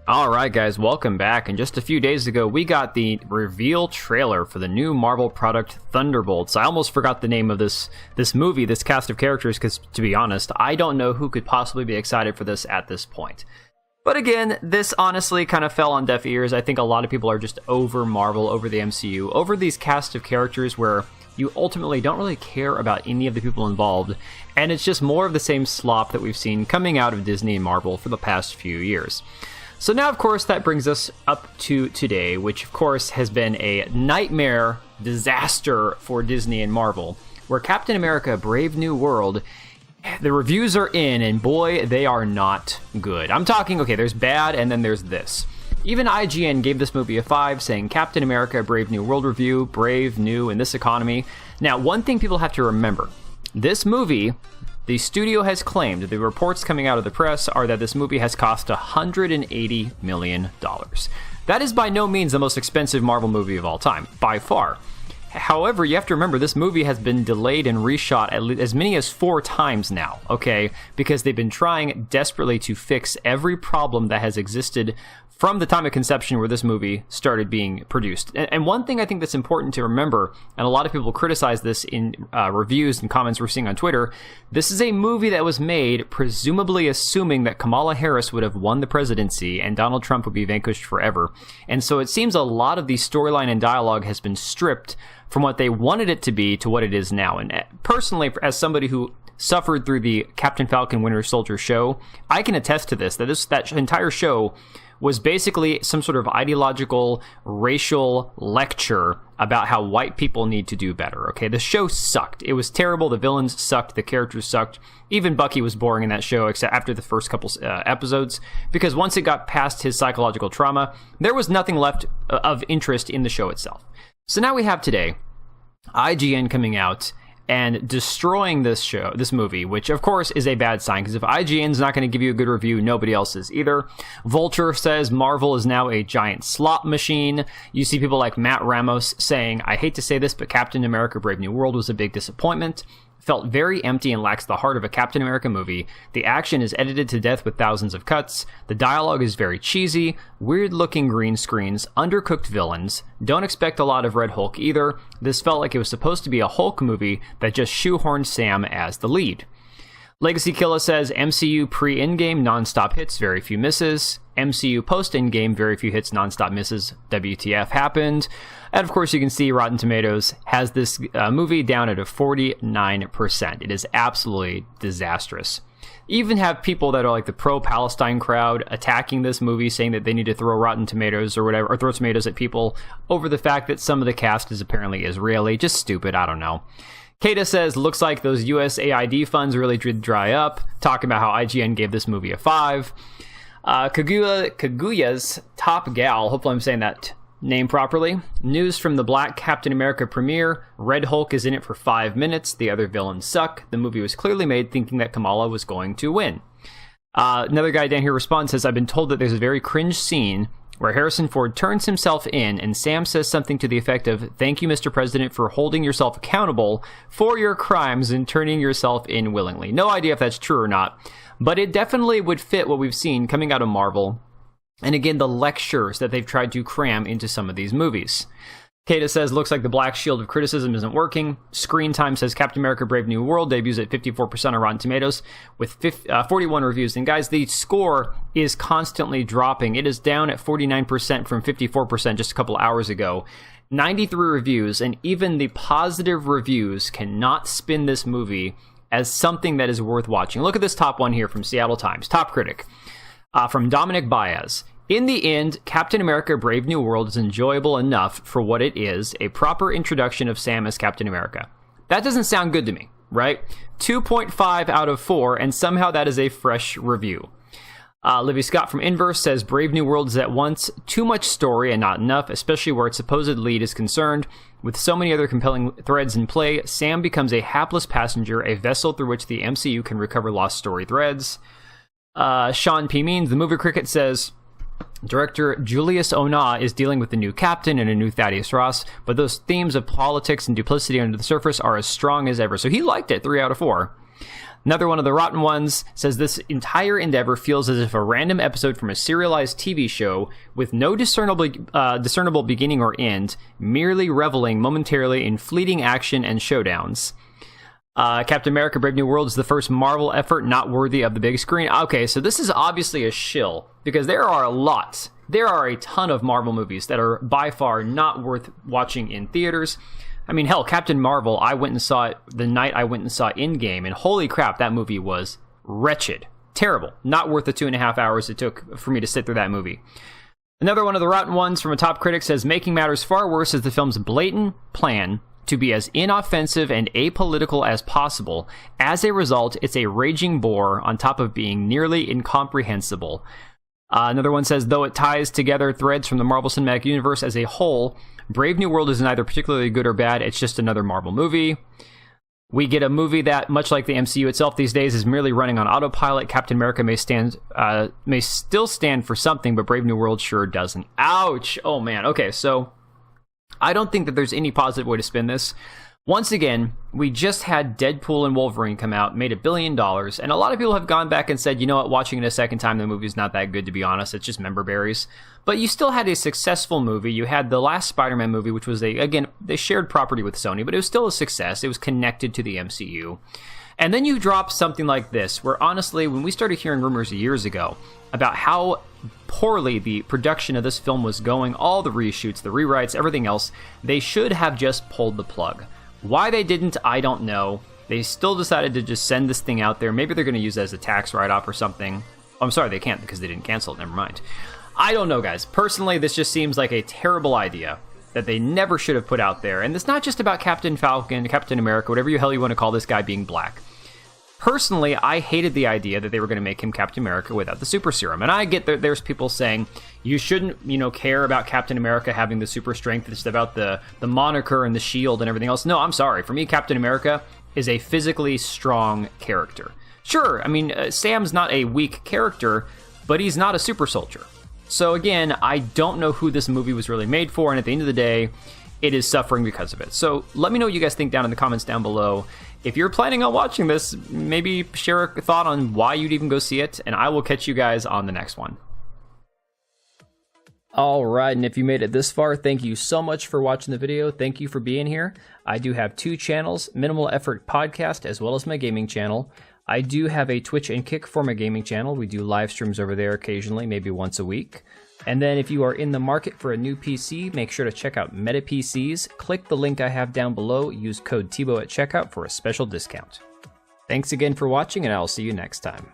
Alright guys, welcome back, and just a few days ago we got the reveal trailer for the new Marvel product Thunderbolts. I almost forgot the name of this movie, this cast of characters, because to be honest, I don't know who could possibly be excited for this at this point. But again, this honestly kind of fell on deaf ears. I think a lot of people are just over Marvel, over the MCU, over these cast of characters where you ultimately don't really care about any of the people involved, and it's just more of the same slop that we've seen coming out of Disney and Marvel for the past few years. So now, of course, that brings us up to today, which, of course, has been a nightmare disaster for Disney and Marvel, where Captain America Brave New World, the reviews are in, and boy, they are not good. I'm talking, okay, there's bad, and then there's this. Even IGN gave this movie a 5, saying Captain America Brave New World review, brave, new, in this economy. Now, one thing people have to remember, this movie, the studio has claimed, the reports coming out of the press are that this movie has cost $180 million. That is by no means the most expensive Marvel movie of all time, by far. However, you have to remember this movie has been delayed and reshot as many as 4 times now, okay? Because they've been trying desperately to fix every problem that has existed from the time of conception where this movie started being produced. And one thing I think that's important to remember, and a lot of people criticize this in reviews and comments we're seeing on Twitter, this is a movie that was made presumably assuming that Kamala Harris would have won the presidency and Donald Trump would be vanquished forever. And so it seems a lot of the storyline and dialogue has been stripped from what they wanted it to be to what it is now. And personally, as somebody who suffered through the Captain Falcon Winter Soldier show, I can attest to this, that entire show was basically some sort of ideological, racial lecture about how white people need to do better, okay? The show sucked. It was terrible. The villains sucked. The characters sucked. Even Bucky was boring in that show, except after the first couple episodes, because once it got past his psychological trauma, there was nothing left of interest in the show itself. So now we have today IGN coming out and destroying this movie, which of course is a bad sign, because if IGN's not going to give you a good review, nobody else is either. Vulture says Marvel is now a giant slot machine. You see people like Matt Ramos saying, I hate to say this, but Captain America Brave New World was a big disappointment. Felt very empty and lacks the heart of a Captain America movie. The action is edited to death with thousands of cuts. The dialogue is very cheesy, weird-looking green screens, undercooked villains. Don't expect a lot of Red Hulk either. This felt like it was supposed to be a Hulk movie that just shoehorned Sam as the lead. Legacy Killa says MCU pre-Endgame, non-stop hits, very few misses. MCU post-Endgame, very few hits, non-stop misses. WTF happened. And of course, you can see Rotten Tomatoes has this movie down at a 49%. It is absolutely disastrous. You even have people that are like the pro-Palestine crowd attacking this movie, saying that they need to throw Rotten Tomatoes or whatever, or throw tomatoes at people over the fact that some of the cast is apparently Israeli. Just stupid, I don't know. Kata says, looks like those USAID funds really did dry up, talking about how IGN gave this movie a 5. Kaguya's Top Gal, hopefully I'm saying that name properly. News from the Black Captain America premiere. Red Hulk is in it for 5 minutes. The other villains suck. The movie was clearly made thinking that Kamala was going to win. Another guy down here responds, says, I've been told that there's a very cringe scene where Harrison Ford turns himself in and Sam says something to the effect of, thank you, Mr. President, for holding yourself accountable for your crimes and turning yourself in willingly. No idea if that's true or not, but it definitely would fit what we've seen coming out of Marvel. And again, the lectures that they've tried to cram into some of these movies. Kata says, looks like the black shield of criticism isn't working. Screen Time says Captain America Brave New World debuts at 54% on Rotten Tomatoes with 41 reviews. And guys, the score is constantly dropping. It is down at 49% from 54% just a couple hours ago. 93 reviews, and even the positive reviews cannot spin this movie as something that is worth watching. Look at this top one here from Seattle Times. Top critic from Dominic Baez. In the end, Captain America Brave New World is enjoyable enough for what it is, a proper introduction of Sam as Captain America. That doesn't sound good to me, right? 2.5 out of 4, and somehow that is a fresh review. Livy Scott from Inverse says, Brave New World is at once too much story and not enough, especially where its supposed lead is concerned. With so many other compelling threads in play, Sam becomes a hapless passenger, a vessel through which the MCU can recover lost story threads. Sean P. Means, the movie cricket says, Director Julius Onah is dealing with the new captain and a new Thaddeus Ross, but those themes of politics and duplicity under the surface are as strong as ever. So he liked it, 3 out of 4. Another one of the rotten ones says this entire endeavor feels as if a random episode from a serialized TV show with no discernible beginning or end, merely reveling momentarily in fleeting action and showdowns. Captain America Brave New World is the first Marvel effort not worthy of the big screen. Okay, so this is obviously a shill, because there are a ton of Marvel movies that are by far not worth watching in theaters. I mean, hell, Captain Marvel, I went and saw it the night I went and saw Endgame, and holy crap, that movie was wretched. Terrible. Not worth the 2.5 hours it took for me to sit through that movie. Another one of the rotten ones from a top critic says, making matters far worse is the film's blatant plan to be as inoffensive and apolitical as possible. As a result, it's a raging bore on top of being nearly incomprehensible. Another one says, though it ties together threads from the Marvel Cinematic Universe as a whole, Brave New World is neither particularly good or bad, it's just another Marvel movie. We get a movie that, much like the MCU itself these days, is merely running on autopilot. Captain America may still stand for something, but Brave New World sure doesn't. Ouch! Oh man, okay, so I don't think that there's any positive way to spin this. Once again, we just had Deadpool and Wolverine come out, made $1 billion, and a lot of people have gone back and said, you know what, watching it a second time, the movie's not that good, to be honest. It's just member berries. But you still had a successful movie. You had the last Spider-Man movie, which was, they shared property with Sony, but it was still a success. It was connected to the MCU. And then you drop something like this, where honestly, when we started hearing rumors years ago about how poorly the production of this film was going, all the reshoots, the rewrites, everything else, they should have just pulled the plug. Why they didn't, I don't know. They still decided to just send this thing out there. Maybe they're going to use it as a tax write-off or something. Oh, I'm sorry, they can't because they didn't cancel it. Never mind. I don't know, guys. Personally, this just seems like a terrible idea that they never should have put out there. And it's not just about Captain Falcon, Captain America, whatever the hell you want to call this guy being black. Personally, I hated the idea that they were going to make him Captain America without the super serum. And I get that there's people saying you shouldn't, care about Captain America having the super strength. It's about the moniker and the shield and everything else. No, I'm sorry. For me, Captain America is a physically strong character. Sure, I mean, Sam's not a weak character, but he's not a super soldier. So again, I don't know who this movie was really made for, and at the end of the day, it is suffering because of it. So let me know what you guys think down in the comments down below. If you're planning on watching this, maybe share a thought on why you'd even go see it, and I will catch you guys on the next one. Alright, and if you made it this far, thank you so much for watching the video. Thank you for being here. I do have 2 channels, Minimal Effort Podcast, as well as my gaming channel. I do have a Twitch and Kick for my gaming channel. We do live streams over there occasionally, maybe once a week. And then if you are in the market for a new PC, make sure to check out Meta PCs. Click the link I have down below. Use code TBO at checkout for a special discount. Thanks again for watching, and I'll see you next time.